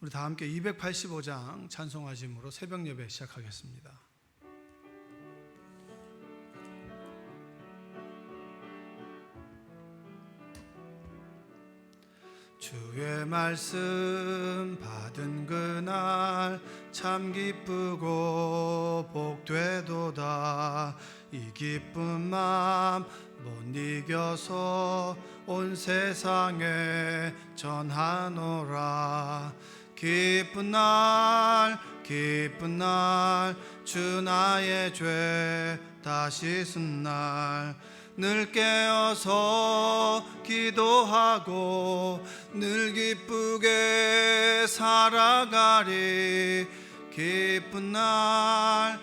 우리 다 함께 285장 찬송하심으로 새벽 예배 시작하겠습니다. 주의 말씀 받은 그날 참 기쁘고 복되도다. 이 기쁜 마음 못 이겨서 온 세상에 전하노라. 기쁜 날 주 나의 죄 다 씻은 날 늘 깨어서 기도하고 늘 기쁘게 살아가리. 기쁜 날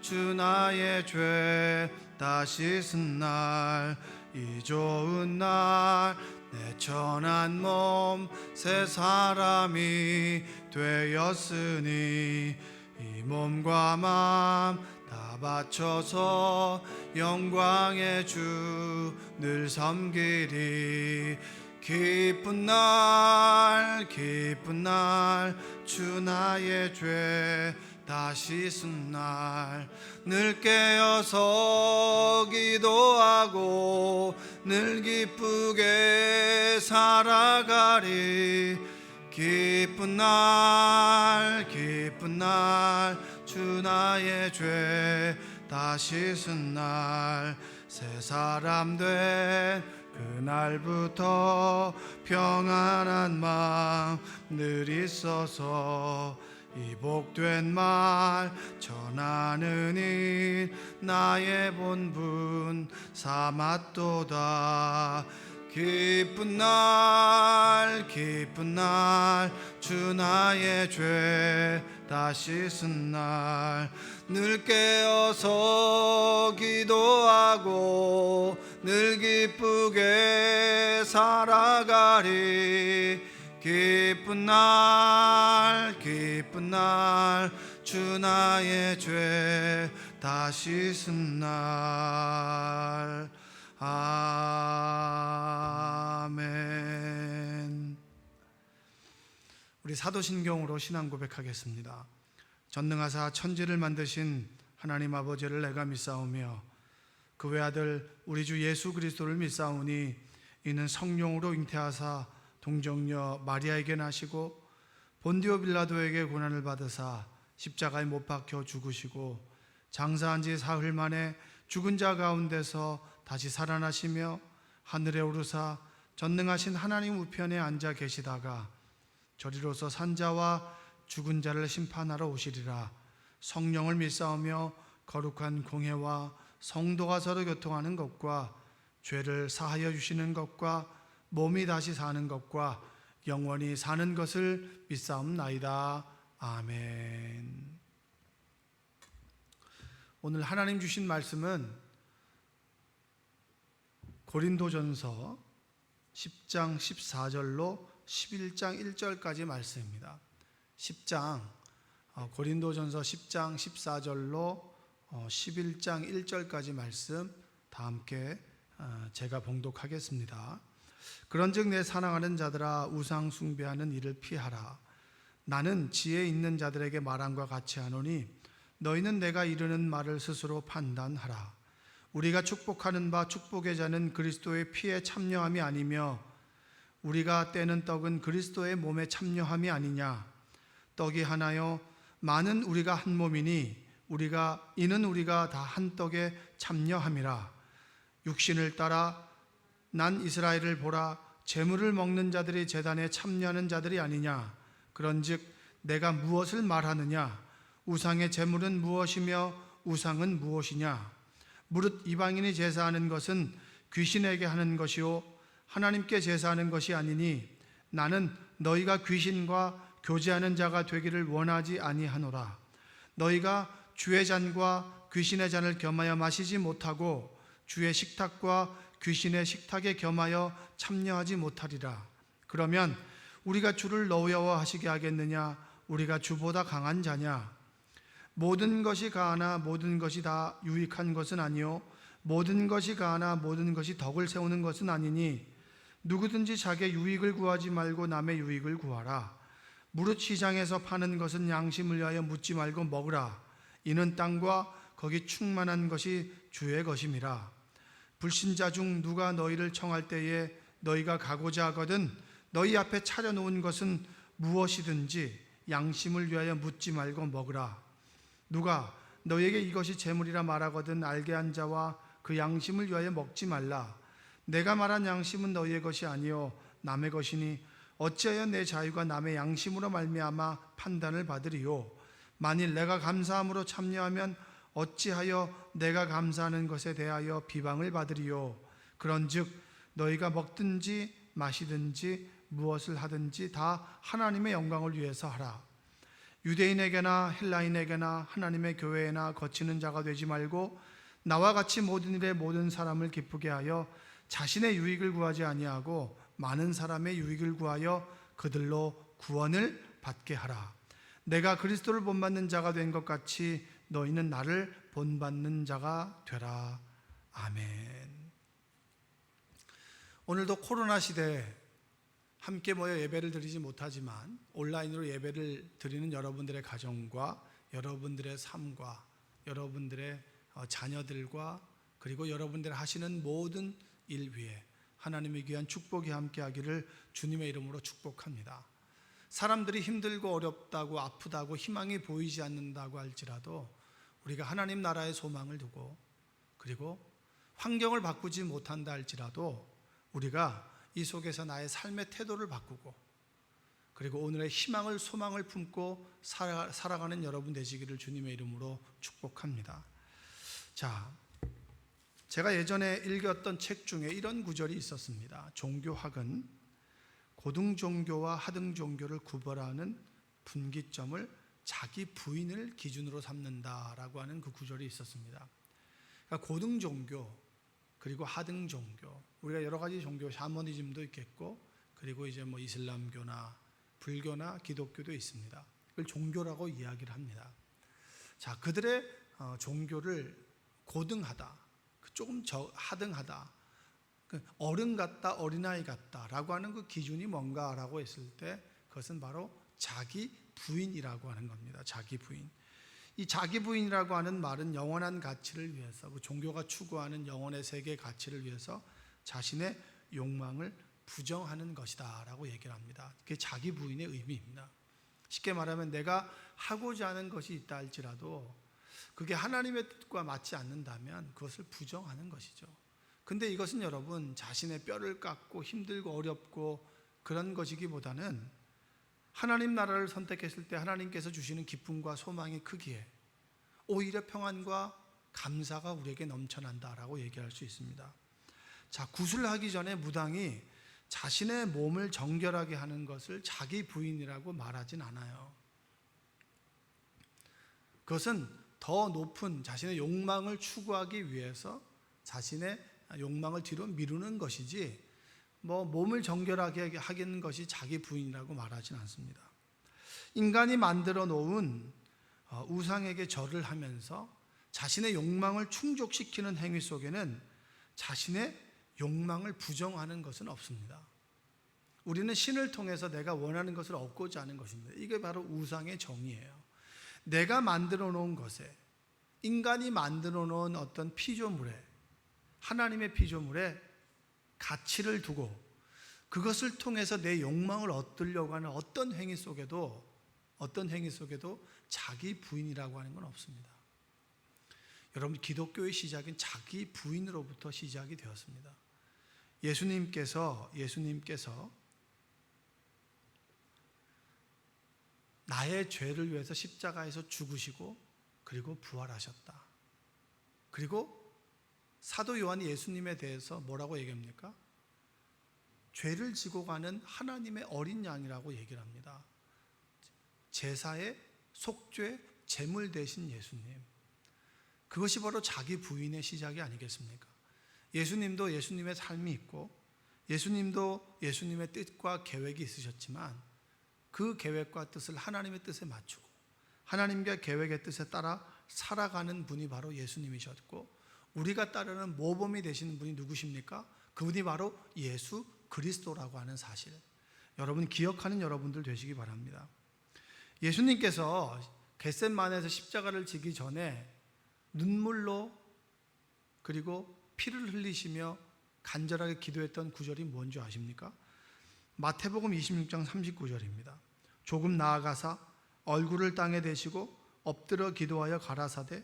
주 나의 죄 다 씻은 날 이 좋은 날 내 천한 몸 새 사람이 되었으니 이 몸과 마음 다 바쳐서 영광의 주 늘 섬기리. 기쁜 날 주 나의 죄 다 씻은 날 늘 깨어서 기도하고 늘 기쁘게 살아가리. 기쁜 날 주 나의 죄 다 씻은 날 새 사람 된 그날부터 평안한 마음 늘 있어서 이 복된 말 전하느니 나의 본분 삼았도다. 기쁜 날 주 나의 죄 다 씻은 날 늘 깨어서 기도하고 늘 기쁘게 살아가리. 기쁜 날 주 나의 죄 다 씻은 날. 아멘. 우리 사도신경으로 신앙 고백하겠습니다. 전능하사 천지를 만드신 하나님 아버지를 내가 믿사오며 그 외아들 우리 주 예수 그리스도를 믿사오니 이는 성령으로 잉태하사 동정녀 마리아에게 나시고 본디오 빌라도에게 고난을 받으사 십자가에 못 박혀 죽으시고 장사한 지 사흘 만에 죽은 자 가운데서 다시 살아나시며 하늘에 오르사 전능하신 하나님 우편에 앉아 계시다가 저리로서 산자와 죽은 자를 심판하러 오시리라. 성령을 믿사오며 거룩한 공회와 성도가 서로 교통하는 것과 죄를 사하여 주시는 것과 몸이 다시 사는 것과 영원히 사는 것을 믿사옵나이다. 아멘. 오늘 하나님 주신 말씀은 고린도전서 10장 14절로 11장 1절까지 말씀입니다. 고린도전서 10장 14절로 11장 1절까지 말씀 다 함께 제가 봉독하겠습니다. 그런즉 내 사랑하는 자들아 우상 숭배하는 일을 피하라. 나는 지혜 있는 자들에게 말함과 같이 하노니 너희는 내가 이르는 말을 스스로 판단하라. 우리가 축복하는 바 축복의 자는 그리스도의 피에 참여함이 아니며 우리가 떼는 떡은 그리스도의 몸에 참여함이 아니냐. 떡이 하나요 많은 우리가 한 몸이니 이는 우리가 다 한 떡에 참여함이라. 육신을 따라 난 이스라엘을 보라. 제물을 먹는 자들이 제단에 참여하는 자들이 아니냐. 그런즉 내가 무엇을 말하느냐. 우상의 제물은 무엇이며 우상은 무엇이냐. 무릇 이방인이 제사하는 것은 귀신에게 하는 것이요 하나님께 제사하는 것이 아니니 나는 너희가 귀신과 교제하는 자가 되기를 원하지 아니하노라. 너희가 주의 잔과 귀신의 잔을 겸하여 마시지 못하고 주의 식탁과 귀신의 식탁에 겸하여 참여하지 못하리라. 그러면 우리가 주를 노여워하시게 하겠느냐. 우리가 주보다 강한 자냐. 모든 것이 가하나 모든 것이 다 유익한 것은 아니요 모든 것이 가하나 모든 것이 덕을 세우는 것은 아니니 누구든지 자기의 유익을 구하지 말고 남의 유익을 구하라. 무릇 시장에서 파는 것은 양심을 위하여 묻지 말고 먹으라. 이는 땅과 거기 충만한 것이 주의 것임이라. 불신자 중 누가 너희를 청할 때에 너희가 가고자 하거든 너희 앞에 차려놓은 것은 무엇이든지 양심을 위하여 묻지 말고 먹으라. 누가 너희에게 이것이 재물이라 말하거든 알게 한 자와 그 양심을 위하여 먹지 말라. 내가 말한 양심은 너희의 것이 아니요 남의 것이니 어찌하여 내 자유가 남의 양심으로 말미암아 판단을 받으리요. 만일 내가 감사함으로 참여하면 어찌하여 내가 감사하는 것에 대하여 비방을 받으리요. 그런즉 너희가 먹든지 마시든지 무엇을 하든지 다 하나님의 영광을 위해서 하라. 유대인에게나 헬라인에게나 하나님의 교회에나 거치는 자가 되지 말고 나와 같이 모든 일에 모든 사람을 기쁘게 하여 자신의 유익을 구하지 아니하고 많은 사람의 유익을 구하여 그들로 구원을 받게 하라. 내가 그리스도를 본받는 자가 된 것 같이 너희는 나를 본받는 자가 되라. 아멘. 오늘도 코로나 시대에 함께 모여 예배를 드리지 못하지만 온라인으로 예배를 드리는 여러분들의 가정과 여러분들의 삶과 여러분들의 자녀들과 그리고 여러분들이 하시는 모든 일 위에 하나님의 귀한 축복이 함께하기를 주님의 이름으로 축복합니다. 사람들이 힘들고 어렵다고 아프다고 희망이 보이지 않는다고 할지라도 우리가 하나님 나라의 소망을 두고 그리고 환경을 바꾸지 못한다 할지라도 우리가 이 속에서 나의 삶의 태도를 바꾸고 그리고 오늘의 희망을 소망을 품고 살아가는 여러분 되시기를 주님의 이름으로 축복합니다. 자, 제가 예전에 읽었던 책 중에 이런 구절이 있었습니다. 종교학은 고등 종교와 하등 종교를 구별하는 분기점을 자기 부인을 기준으로 삼는다라고 하는 그 구절이 있었습니다. 그러니까 고등 종교 그리고 하등 종교, 우리가 여러 가지 종교, 샤머니즘도 있겠고 그리고 이제 뭐 이슬람교나 불교나 기독교도 있습니다. 그걸 종교라고 이야기를 합니다. 자, 그들의 종교를 고등하다, 조금 하등하다, 어른 같다, 어린아이 같다라고 하는 그 기준이 뭔가라고 했을 때 그것은 바로 자기 부인이라고 하는 겁니다. 자기 부인. 이 자기 부인이라고 하는 말은 영원한 가치를 위해서, 그 종교가 추구하는 영혼의 세계 가치를 위해서 자신의 욕망을 부정하는 것이다 라고 얘기를 합니다. 그게 자기 부인의 의미입니다. 쉽게 말하면 내가 하고자 하는 것이 있다 할지라도 그게 하나님의 뜻과 맞지 않는다면 그것을 부정하는 것이죠. 근데 이것은 여러분 자신의 뼈를 깎고 힘들고 어렵고 그런 것이기보다는 하나님 나라를 선택했을 때 하나님께서 주시는 기쁨과 소망이 크기에 오히려 평안과 감사가 우리에게 넘쳐난다라고 얘기할 수 있습니다. 자, 구술하기 전에 무당이 자신의 몸을 정결하게 하는 것을 자기 부인이라고 말하진 않아요. 그것은 더 높은 자신의 욕망을 추구하기 위해서 자신의 욕망을 뒤로 미루는 것이지 몸을 정결하게 하는 것이 자기 부인이라고 말하진 않습니다. 인간이 만들어 놓은 우상에게 절을 하면서 자신의 욕망을 충족시키는 행위 속에는 자신의 욕망을 부정하는 것은 없습니다. 우리는 신을 통해서 내가 원하는 것을 얻고자 하는 것입니다. 이게 바로 우상의 정의예요. 내가 만들어 놓은 것에, 인간이 만들어 놓은 어떤 피조물에, 하나님의 피조물에 가치를 두고 그것을 통해서 내 욕망을 얻으려고 하는 어떤 행위 속에도 자기 부인이라고 하는 건 없습니다. 여러분, 기독교의 시작은 자기 부인으로부터 시작이 되었습니다. 예수님께서 나의 죄를 위해서 십자가에서 죽으시고 그리고 부활하셨다. 그리고 사도 요한이 예수님에 대해서 뭐라고 얘기합니까? 죄를 지고 가는 하나님의 어린 양이라고 얘기를 합니다. 제사의 속죄 제물 되신 예수님. 그것이 바로 자기 부인의 시작이 아니겠습니까? 예수님도 예수님의 삶이 있고 예수님도 예수님의 뜻과 계획이 있으셨지만 그 계획과 뜻을 하나님의 뜻에 맞추고 하나님과 계획의 뜻에 따라 살아가는 분이 바로 예수님이셨고 우리가 따르는 모범이 되시는 분이 누구십니까? 그분이 바로 예수 그리스도라고 하는 사실, 여러분 기억하는 여러분들 되시기 바랍니다. 예수님께서 겟셋마네에서 십자가를 지기 전에 눈물로 그리고 피를 흘리시며 간절하게 기도했던 구절이 뭔지 아십니까? 마태복음 26장 39절입니다. 조금 나아가사 얼굴을 땅에 대시고 엎드려 기도하여 가라사대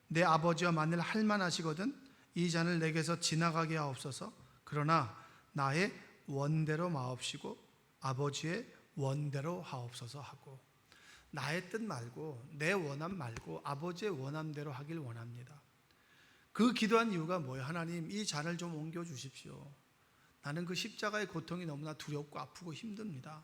내 아버지와 만일 할만하시거든 이 잔을 내게서 지나가게 하옵소서. 그러나 나의 원대로 마옵시고 아버지의 원대로 하옵소서 하고, 나의 뜻 말고 내 원함 말고 아버지의 원함대로 하길 원합니다. 그 기도한 이유가 뭐예요? 하나님, 이 잔을 좀 옮겨 주십시오. 나는 그 십자가의 고통이 너무나 두렵고 아프고 힘듭니다.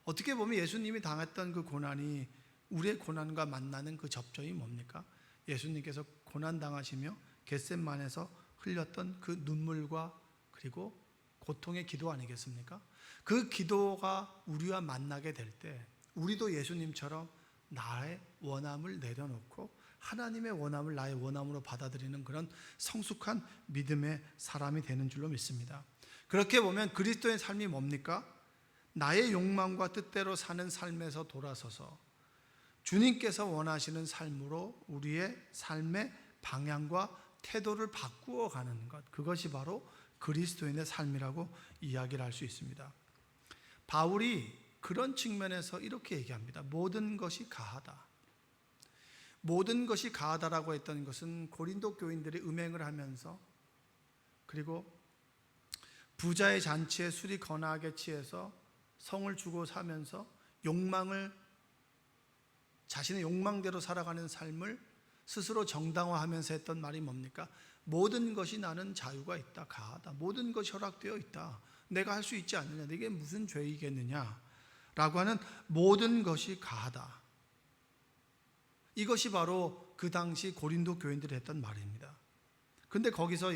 어떻게 보면 예수님이 당했던 그 고난이 우리의 고난과 만나는 그 접점이 뭡니까? 예수님께서 고난 당하시며 겟셋만에서 흘렸던 그 눈물과 그리고 고통의 기도 아니겠습니까? 그 기도가 우리와 만나게 될 때 우리도 예수님처럼 나의 원함을 내려놓고 하나님의 원함을 나의 원함으로 받아들이는 그런 성숙한 믿음의 사람이 되는 줄로 믿습니다. 그렇게 보면 그리스도의 삶이 뭡니까? 나의 욕망과 뜻대로 사는 삶에서 돌아서서 주님께서 원하시는 삶으로 우리의 삶의 방향과 태도를 바꾸어 가는 것, 그것이 바로 그리스도인의 삶이라고 이야기를 할 수 있습니다. 바울이 그런 측면에서 이렇게 얘기합니다. 모든 것이 가하다. 모든 것이 가하다라고 했던 것은 고린도 교인들이 음행을 하면서 그리고 부자의 잔치에 술이 거나하게 취해서 성을 주고 사면서 자신의 욕망대로 살아가는 삶을 스스로 정당화하면서 했던 말이 뭡니까? 모든 것이 나는 자유가 있다, 가하다. 모든 것이 허락되어 있다. 내가 할 수 있지 않느냐? 이게 무슨 죄이겠느냐? 라고 하는 모든 것이 가하다. 이것이 바로 그 당시 고린도 교인들이 했던 말입니다. 근데 거기서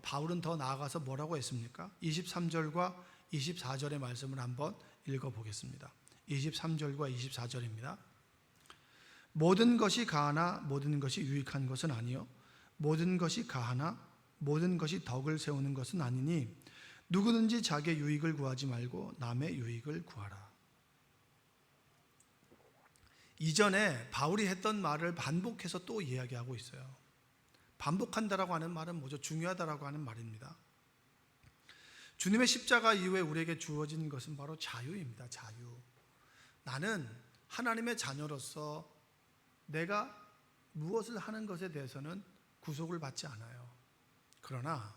바울은 더 나아가서 뭐라고 했습니까? 23절과 24절의 말씀을 한번 읽어보겠습니다. 23절과 24절입니다. 모든 것이 가하나 모든 것이 유익한 것은 아니요 모든 것이 가하나 모든 것이 덕을 세우는 것은 아니니 누구든지 자기의 유익을 구하지 말고 남의 유익을 구하라. 이전에 바울이 했던 말을 반복해서 또 이야기하고 있어요. 반복한다라고 하는 말은 뭐죠? 중요하다라고 하는 말입니다. 주님의 십자가 이후에 우리에게 주어진 것은 바로 자유입니다. 자유. 나는 하나님의 자녀로서 내가 무엇을 하는 것에 대해서는 구속을 받지 않아요. 그러나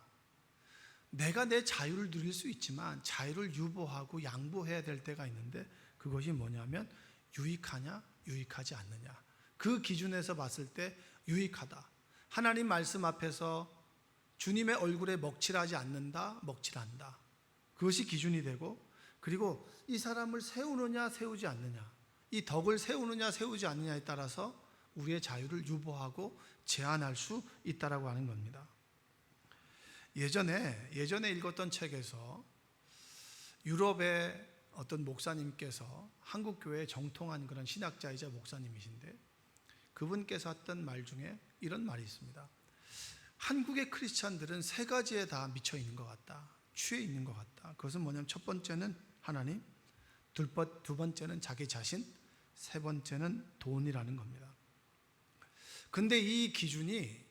내가 내 자유를 누릴 수 있지만 자유를 유보하고 양보해야 될 때가 있는데, 그것이 뭐냐면 유익하냐 유익하지 않느냐. 그 기준에서 봤을 때 유익하다. 하나님 말씀 앞에서 주님의 얼굴에 먹칠하지 않는다, 먹칠한다. 그것이 기준이 되고, 그리고 이 사람을 세우느냐 세우지 않느냐, 이 덕을 세우느냐 세우지 않느냐에 따라서 우리의 자유를 유보하고 제한할 수 있다라고 하는 겁니다. 예전에 읽었던 책에서 유럽의 어떤 목사님께서 한국 교회에 정통한 그런 신학자이자 목사님이신데, 그분께서 했던 말 중에 이런 말이 있습니다. 한국의 크리스찬들은 세 가지에 다 미쳐 있는 것 같다, 취해 있는 것 같다. 그것은 뭐냐면 첫 번째는 하나님, 두 번째는 자기 자신, 세 번째는 돈이라는 겁니다. 근데 이 기준이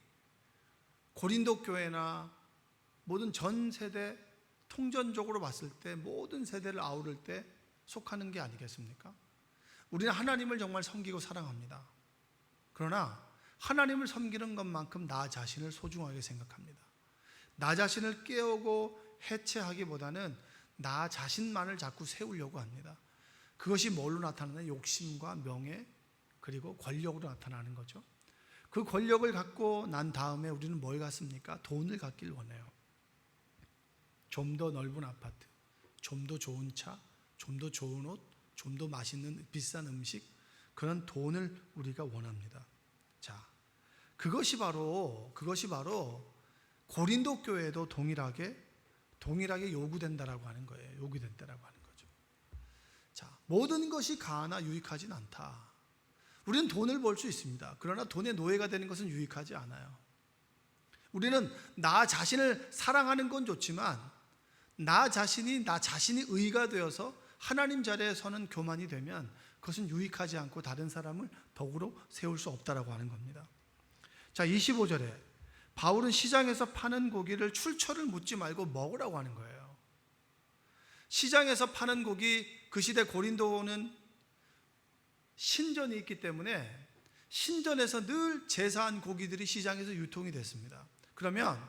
고린도 교회나 모든 전 세대 통전적으로 봤을 때 모든 세대를 아우를 때 속하는 게 아니겠습니까? 우리는 하나님을 정말 섬기고 사랑합니다. 그러나 하나님을 섬기는 것만큼 나 자신을 소중하게 생각합니다. 나 자신을 깨우고 해체하기보다는 나 자신만을 자꾸 세우려고 합니다. 그것이 뭘로 나타나냐? 욕심과 명예 그리고 권력으로 나타나는 거죠. 그 권력을 갖고 난 다음에 우리는 뭘 갖습니까? 돈을 갖길 원해요. 좀 더 넓은 아파트, 좀 더 좋은 차, 좀 더 좋은 옷, 좀 더 맛있는 비싼 음식, 그런 돈을 우리가 원합니다. 자, 그것이 바로 고린도 교회에도 동일하게 요구된다라고 하는 거예요. 요구된다라고 하는 거죠. 자, 모든 것이 가하나 유익하진 않다. 우리는 돈을 벌 수 있습니다. 그러나 돈의 노예가 되는 것은 유익하지 않아요. 우리는 나 자신을 사랑하는 건 좋지만 나 자신이 의가 되어서 하나님 자리에 서는 교만이 되면 그것은 유익하지 않고 다른 사람을 덕으로 세울 수 없다라고 하는 겁니다. 자, 25절에 바울은 시장에서 파는 고기를 출처를 묻지 말고 먹으라고 하는 거예요. 시장에서 파는 고기, 그 시대 고린도는 신전이 있기 때문에 신전에서 늘 제사한 고기들이 시장에서 유통이 됐습니다. 그러면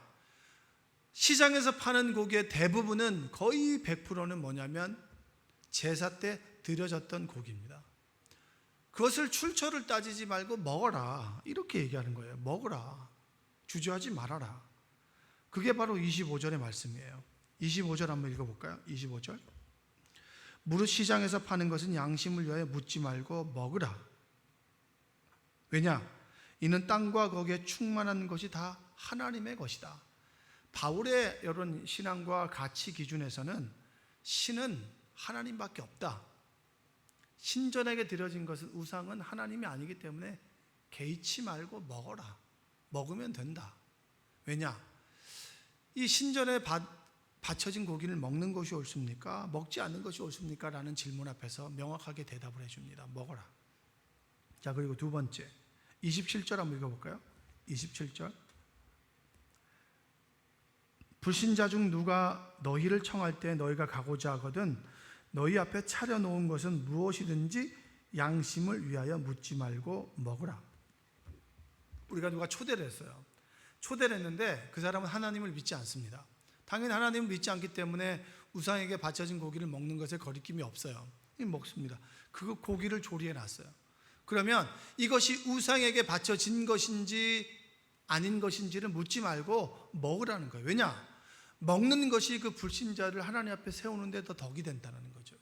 시장에서 파는 고기의 대부분은 거의 100%는 뭐냐면 제사 때 드려졌던 고기입니다. 그것을 출처를 따지지 말고 먹어라, 이렇게 얘기하는 거예요. 먹으라, 주저하지 말아라. 그게 바로 25절의 말씀이에요. 25절 한번 읽어볼까요? 25절. 무릇 시장에서 파는 것은 양심을 위하여 묻지 말고 먹으라. 왜냐? 이는 땅과 거기에 충만한 것이 다 하나님의 것이다. 바울의 이런 신앙과 가치 기준에서는 신은 하나님밖에 없다. 신전에게 드려진 것은, 우상은 하나님이 아니기 때문에 개의치 말고 먹어라. 먹으면 된다. 왜냐? 이 신전에 바쳐진 고기를 먹는 것이 옳습니까? 먹지 않는 것이 옳습니까? 라는 질문 앞에서 명확하게 대답을 해줍니다. 먹어라. 자, 그리고 두 번째 27절 한번 읽어볼까요? 27절. 불신자 중 누가 너희를 청할 때 너희가 가고자 하거든 너희 앞에 차려놓은 것은 무엇이든지 양심을 위하여 묻지 말고 먹으라. 우리가 누가 초대를 했어요. 초대를 했는데 그 사람은 하나님을 믿지 않습니다. 당연히 하나님을 믿지 않기 때문에 우상에게 바쳐진 고기를 먹는 것에 거리낌이 없어요. 먹습니다. 그 고기를 조리해 놨어요. 그러면 이것이 우상에게 바쳐진 것인지 아닌 것인지를 묻지 말고 먹으라는 거예요. 왜냐? 먹는 것이 그 불신자를 하나님 앞에 세우는데 더 덕이 된다는 거죠.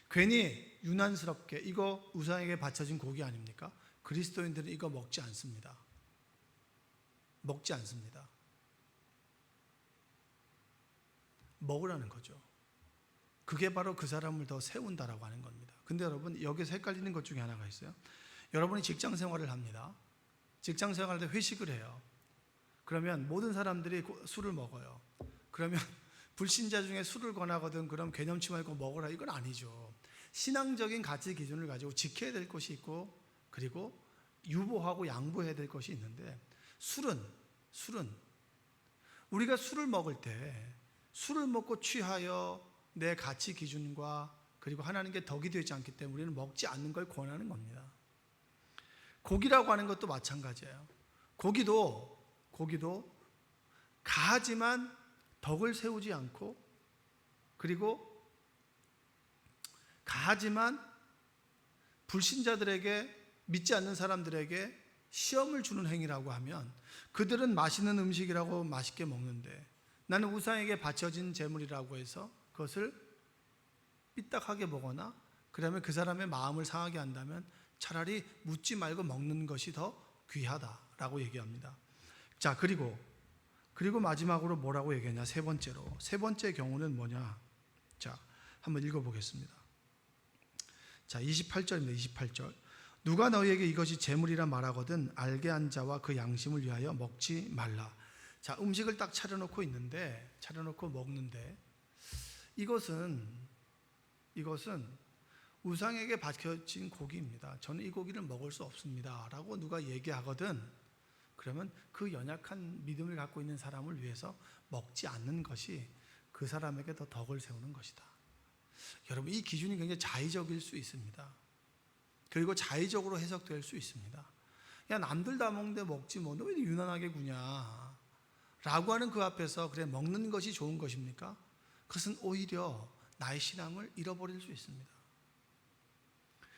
괜히 유난스럽게 이거 우상에게 바쳐진 고기 아닙니까? 그리스도인들은 이거 먹지 않습니다. 먹지 않습니다. 먹으라는 거죠. 그게 바로 그 사람을 더 세운다라고 하는 겁니다. 근데 여러분, 여기서 헷갈리는 것 중에 하나가 있어요. 여러분이 직장 생활을 합니다. 직장 생활할 때 회식을 해요. 그러면 모든 사람들이 술을 먹어요. 그러면 불신자 중에 술을 권하거든 그럼 개념치 말고 먹어라, 이건 아니죠. 신앙적인 가치 기준을 가지고 지켜야 될 것이 있고, 그리고 유보하고 양보해야 될 것이 있는데, 술은 우리가 술을 먹을 때 술을 먹고 취하여 내 가치 기준과 그리고 하나님께 덕이 되지 않기 때문에 우리는 먹지 않는 걸 권하는 겁니다. 고기라고 하는 것도 마찬가지예요. 고기도 가하지만 덕을 세우지 않고, 그리고 가하지만 불신자들에게, 믿지 않는 사람들에게 시험을 주는 행위라고 하면 그들은 맛있는 음식이라고 맛있게 먹는데 나는 우상에게 바쳐진 재물이라고 해서 그것을 삐딱하게 먹거나 그러면 그 사람의 마음을 상하게 한다면 차라리 묻지 말고 먹는 것이 더 귀하다라고 얘기합니다. 자, 그리고 마지막으로 뭐라고 얘기하냐? 세 번째 경우는 뭐냐? 자, 한번 읽어보겠습니다. 자, 28절입니다. 28절. 누가 너희에게 이것이 재물이라 말하거든 알게 한 자와 그 양심을 위하여 먹지 말라. 자, 음식을 딱 차려놓고 먹는데 이것은 우상에게 바쳐진 고기입니다. 저는 이 고기를 먹을 수 없습니다 라고 누가 얘기하거든, 그러면 그 연약한 믿음을 갖고 있는 사람을 위해서 먹지 않는 것이 그 사람에게 더 덕을 세우는 것이다. 여러분, 이 기준이 굉장히 자의적일 수 있습니다. 그리고 자의적으로 해석될 수 있습니다. 야, 남들 다 먹는데 먹지 뭐, 너 왜 유난하게 구냐 라고 하는 그 앞에서 그래, 먹는 것이 좋은 것입니까? 그것은 오히려 나의 신앙을 잃어버릴 수 있습니다.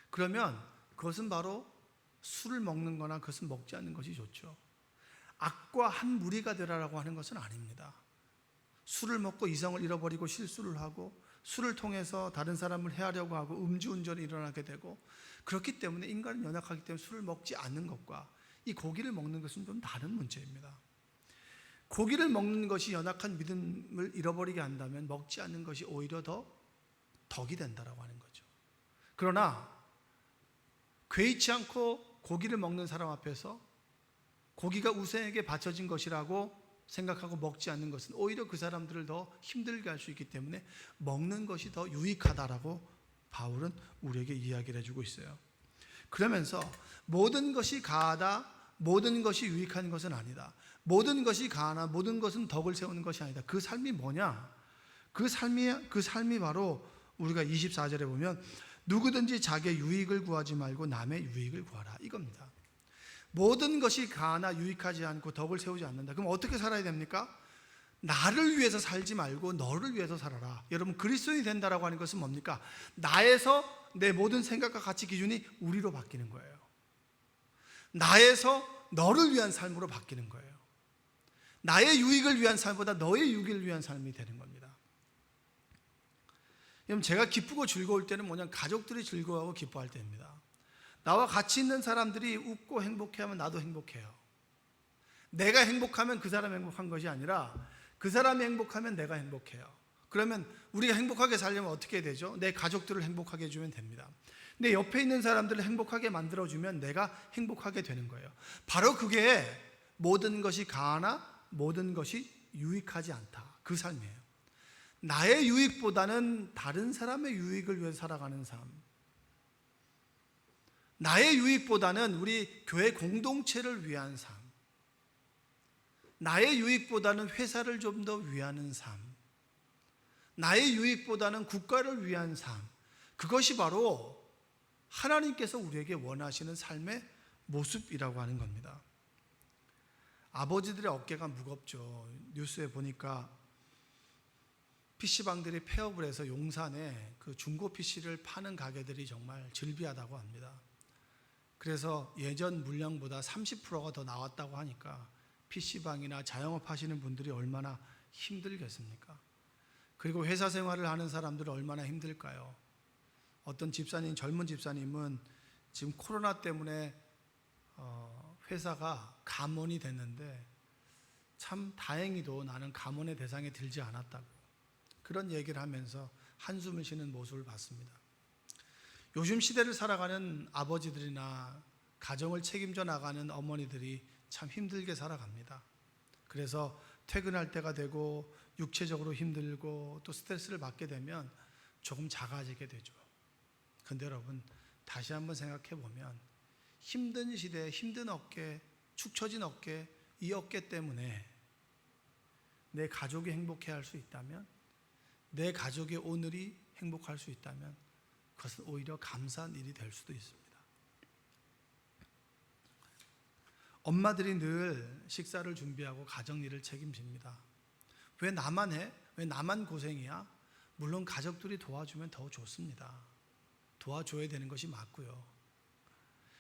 그러면 그것은 바로 술을 먹는 거나 그것은 먹지 않는 것이 좋죠. 악과 한 무리가 되라라고 하는 것은 아닙니다. 술을 먹고 이성을 잃어버리고 실수를 하고 술을 통해서 다른 사람을 해하려고 하고 음주운전이 일어나게 되고, 그렇기 때문에 인간은 연약하기 때문에 술을 먹지 않는 것과 이 고기를 먹는 것은 좀 다른 문제입니다. 고기를 먹는 것이 연약한 믿음을 잃어버리게 한다면 먹지 않는 것이 오히려 더 덕이 된다라고 하는 거죠. 그러나 괴이치 않고 고기를 먹는 사람 앞에서 고기가 우상에게 바쳐진 것이라고 생각하고 먹지 않는 것은 오히려 그 사람들을 더 힘들게 할 수 있기 때문에 먹는 것이 더 유익하다라고 바울은 우리에게 이야기를 해주고 있어요. 그러면서 모든 것이 가하다, 모든 것이 유익한 것은 아니다. 모든 것이 가하나 모든 것은 덕을 세우는 것이 아니다. 그 삶이 뭐냐? 그 삶이 바로 우리가 24절에 보면 누구든지 자기의 유익을 구하지 말고 남의 유익을 구하라, 이겁니다. 모든 것이 가하나 유익하지 않고 덕을 세우지 않는다. 그럼 어떻게 살아야 됩니까? 나를 위해서 살지 말고 너를 위해서 살아라. 여러분, 그리스도인이 된다라고 하는 것은 뭡니까? 나에서 내 모든 생각과 가치 기준이 우리로 바뀌는 거예요. 나에서 너를 위한 삶으로 바뀌는 거예요. 나의 유익을 위한 삶보다 너의 유익을 위한 삶이 되는 겁니다. 여러분, 제가 기쁘고 즐거울 때는 뭐냐? 가족들이 즐거워하고 기뻐할 때입니다. 나와 같이 있는 사람들이 웃고 행복해하면 나도 행복해요. 내가 행복하면 그 사람이 행복한 것이 아니라 그 사람이 행복하면 내가 행복해요. 그러면 우리가 행복하게 살려면 어떻게 되죠? 내 가족들을 행복하게 해주면 됩니다. 내 옆에 있는 사람들을 행복하게 만들어주면 내가 행복하게 되는 거예요. 바로 그게 모든 것이 가하나 모든 것이 유익하지 않다, 그 삶이에요. 나의 유익보다는 다른 사람의 유익을 위해 살아가는 삶, 나의 유익보다는 우리 교회 공동체를 위한 삶, 나의 유익보다는 회사를 좀 더 위하는 삶, 나의 유익보다는 국가를 위한 삶, 그것이 바로 하나님께서 우리에게 원하시는 삶의 모습이라고 하는 겁니다. 아버지들의 어깨가 무겁죠. 뉴스에 보니까 PC방들이 폐업을 해서 용산에 그 중고 PC를 파는 가게들이 정말 즐비하다고 합니다. 그래서 예전 물량보다 30%가 더 나왔다고 하니까 PC방이나 자영업 하시는 분들이 얼마나 힘들겠습니까? 그리고 회사 생활을 하는 사람들은 얼마나 힘들까요? 어떤 집사님, 젊은 집사님은 지금 코로나 때문에 회사가 감원이 됐는데 참 다행히도 나는 감원의 대상에 들지 않았다고, 그런 얘기를 하면서 한숨을 쉬는 모습을 봤습니다. 요즘 시대를 살아가는 아버지들이나 가정을 책임져 나가는 어머니들이 참 힘들게 살아갑니다. 그래서 퇴근할 때가 되고 육체적으로 힘들고 또 스트레스를 받게 되면 조금 작아지게 되죠. 그런데 여러분, 다시 한번 생각해 보면 힘든 시대, 힘든 어깨, 축 처진 어깨, 이 어깨 때문에 내 가족이 행복해 할 수 있다면, 내 가족의 오늘이 행복할 수 있다면 그것은 오히려 감사한 일이 될 수도 있습니다. 엄마들이 늘 식사를 준비하고 가정 일을 책임집니다. 왜 나만 해? 왜 나만 고생이야? 물론 가족들이 도와주면 더 좋습니다. 도와줘야 되는 것이 맞고요.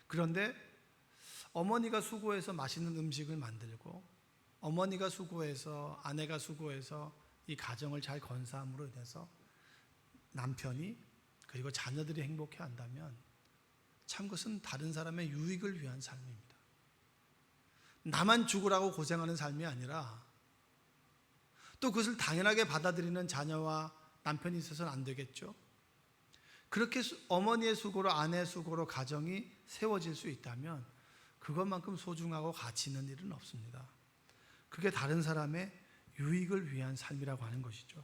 그런데 어머니가 수고해서 맛있는 음식을 만들고, 어머니가 수고해서, 아내가 수고해서 이 가정을 잘 건사함으로 인해서 남편이 그리고 자녀들이 행복해 한다면 참 그것은 다른 사람의 유익을 위한 삶입니다. 나만 죽으라고 고생하는 삶이 아니라 또 그것을 당연하게 받아들이는 자녀와 남편이 있어서는 안 되겠죠. 그렇게 어머니의 수고로, 아내의 수고로 가정이 세워질 수 있다면 그것만큼 소중하고 가치 있는 일은 없습니다. 그게 다른 사람의 유익을 위한 삶이라고 하는 것이죠.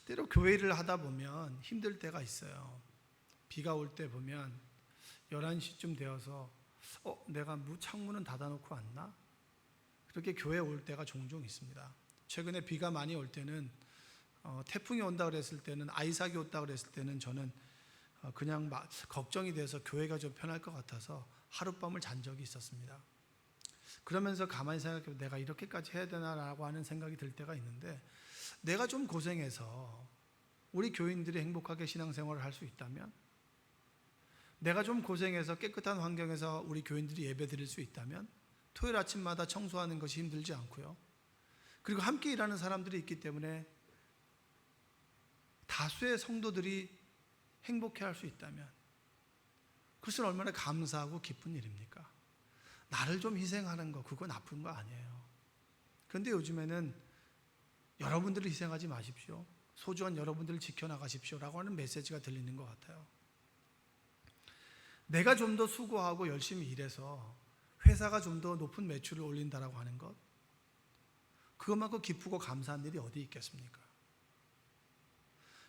때로 교회 일을 하다 보면 힘들 때가 있어요. 비가 올 때 보면 11시쯤 되어서 내가 창문은 닫아놓고 왔나? 그렇게 교회에 올 때가 종종 있습니다. 최근에 비가 많이 올 때는 태풍이 온다 그랬을 때는, 아이삭이 온다 그랬을 때는 저는 그냥 걱정이 돼서 교회가 좀 편할 것 같아서 하룻밤을 잔 적이 있었습니다. 그러면서 가만히 생각해보면 내가 이렇게까지 해야 되나라고 하는 생각이 들 때가 있는데, 내가 좀 고생해서 우리 교인들이 행복하게 신앙생활을 할 수 있다면, 내가 좀 고생해서 깨끗한 환경에서 우리 교인들이 예배 드릴 수 있다면, 토요일 아침마다 청소하는 것이 힘들지 않고요, 그리고 함께 일하는 사람들이 있기 때문에 다수의 성도들이 행복해 할 수 있다면 그것은 얼마나 감사하고 기쁜 일입니까? 나를 좀 희생하는 거, 그거 나쁜 거 아니에요. 그런데 요즘에는 여러분들을 희생하지 마십시오, 소중한 여러분들을 지켜나가십시오 라고 하는 메시지가 들리는 것 같아요. 내가 좀 더 수고하고 열심히 일해서 회사가 좀 더 높은 매출을 올린다라고 하는 것, 그것만큼 기쁘고 감사한 일이 어디 있겠습니까?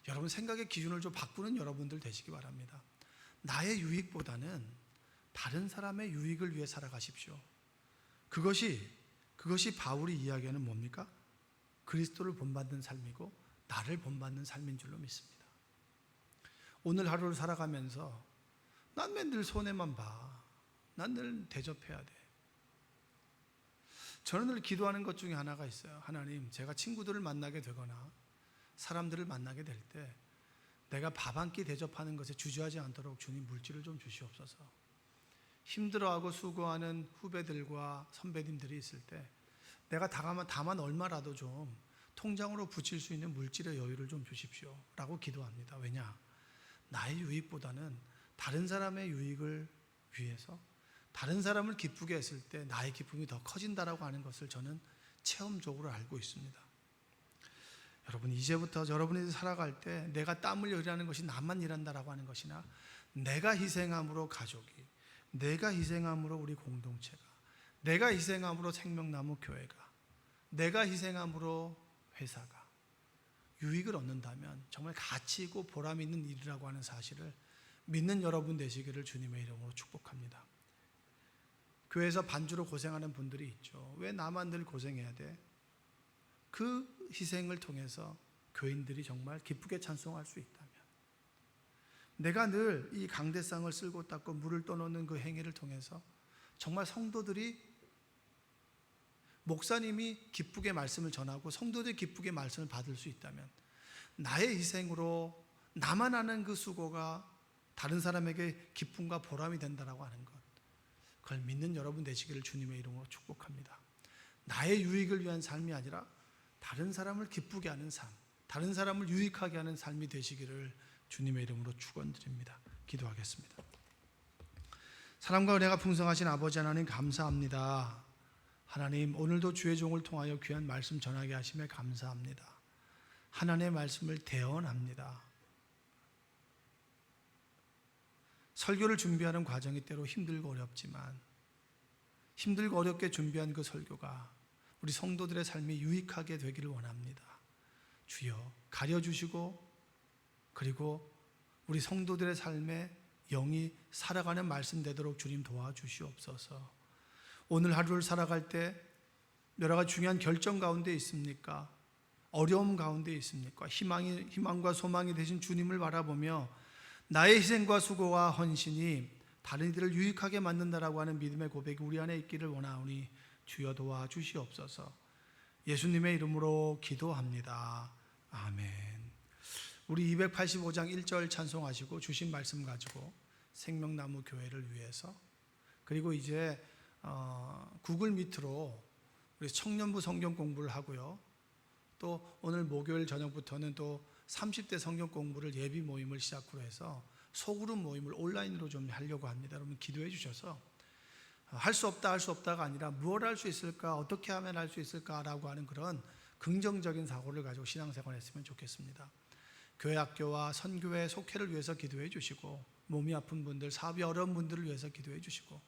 여러분 생각의 기준을 좀 바꾸는 여러분들 되시기 바랍니다. 나의 유익보다는 다른 사람의 유익을 위해 살아가십시오. 그것이 바울이 이야기하는 뭡니까? 그리스도를 본받는 삶이고 나를 본받는 삶인 줄로 믿습니다. 오늘 하루를 살아가면서 난 맨날 손해만 봐. 난 늘 대접해야 돼. 저는 늘 기도하는 것 중에 하나가 있어요. 하나님, 제가 친구들을 만나게 되거나 사람들을 만나게 될 때 내가 밥 한 끼 대접하는 것에 주저하지 않도록 주님 물질을 좀 주시옵소서. 힘들어하고 수고하는 후배들과 선배님들이 있을 때 내가 다만 얼마라도 좀 통장으로 붙일 수 있는 물질의 여유를 좀 주십시오 라고 기도합니다. 왜냐? 나의 유익보다는 다른 사람의 유익을 위해서 다른 사람을 기쁘게 했을 때 나의 기쁨이 더 커진다라고 하는 것을 저는 체험적으로 알고 있습니다. 여러분, 이제부터 여러분이 살아갈 때 내가 땀 흘려 일하는 것이 나만 일한다라고 하는 것이나 내가 희생함으로 가족이, 내가 희생함으로 우리 공동체가, 내가 희생함으로 생명나무 교회가, 내가 희생함으로 회사가 유익을 얻는다면 정말 가치 있고 보람 있는 일이라고 하는 사실을 믿는 여러분 되시기를 주님의 이름으로 축복합니다. 교회에서 반주로 고생하는 분들이 있죠. 왜 나만 늘 고생해야 돼? 그 희생을 통해서 교인들이 정말 기쁘게 찬송할 수 있다면, 내가 늘 이 강대상을 쓸고 닦고 물을 떠놓는 그 행위를 통해서 정말 성도들이, 목사님이 기쁘게 말씀을 전하고 성도들이 기쁘게 말씀을 받을 수 있다면 나의 희생으로 나만 하는 그 수고가 다른 사람에게 기쁨과 보람이 된다라고 하는 것, 그걸 믿는 여러분 되시기를 주님의 이름으로 축복합니다. 나의 유익을 위한 삶이 아니라 다른 사람을 기쁘게 하는 삶, 다른 사람을 유익하게 하는 삶이 되시기를 주님의 이름으로 축원드립니다. 기도하겠습니다. 사랑과 은혜가 풍성하신 아버지 하나님, 감사합니다. 하나님, 오늘도 주의 종을 통하여 귀한 말씀 전하게 하심에 감사합니다. 하나님의 말씀을 대언합니다. 설교를 준비하는 과정이 때로 힘들고 어렵지만 힘들고 어렵게 준비한 그 설교가 우리 성도들의 삶이 유익하게 되기를 원합니다. 주여, 가려주시고 그리고 우리 성도들의 삶에 영이 살아가는 말씀 되도록 주님 도와주시옵소서. 오늘 하루를 살아갈 때 여러 가지 중요한 결정 가운데 있습니까? 어려움 가운데 있습니까? 희망과 소망이 되신 주님을 바라보며 나의 희생과 수고와 헌신이 다른 이들을 유익하게 만든다라고 하는 믿음의 고백이 우리 안에 있기를 원하오니 주여 도와주시옵소서. 예수님의 이름으로 기도합니다. 아멘. 우리 285장 1절 찬송하시고 주신 말씀 가지고 생명나무 교회를 위해서, 그리고 이제 구글 미트로 우리 청년부 성경 공부를 하고요, 또 오늘 목요일 저녁부터는 또 30대 성경 공부를 예비 모임을 시작으로 해서 소그룹 모임을 온라인으로 좀 하려고 합니다. 여러분 기도해 주셔서 할 수 없다가 아니라 무엇 할 수 있을까, 어떻게 하면 할 수 있을까라고 하는 그런 긍정적인 사고를 가지고 신앙생활 했으면 좋겠습니다. 교회 학교와 선교회 속회를 위해서 기도해 주시고, 몸이 아픈 분들, 사업이 어려운 분들을 위해서 기도해 주시고,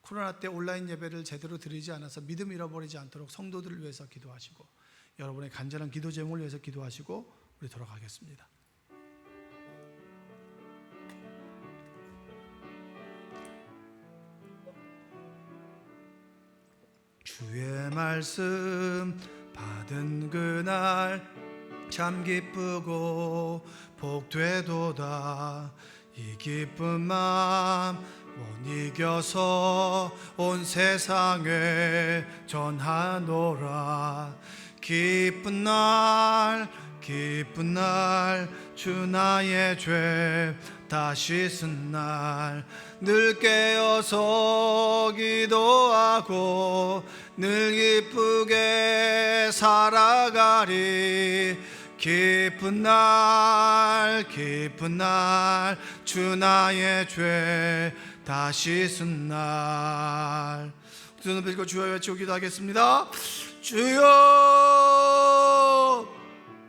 코로나 때 온라인 예배를 제대로 드리지 않아서 믿음 잃어버리지 않도록 성도들을 위해서 기도하시고, 여러분의 간절한 기도 제목을 위해서 기도하시고 우리 돌아가겠습니다. 주의 말씀 받은 그날 참 기쁘고 복되도다. 이 기쁜 마음 못 이겨서 온 세상에 전하노라. 기쁜 날 주 나의 죄 다 씻은 날 늘 깨어서 기도하고 늘 기쁘게 살아가리. 기쁜 날 주 나의 죄 다 씻은 날. 두 손을 들고 주여 외치고 기도하겠습니다. 주여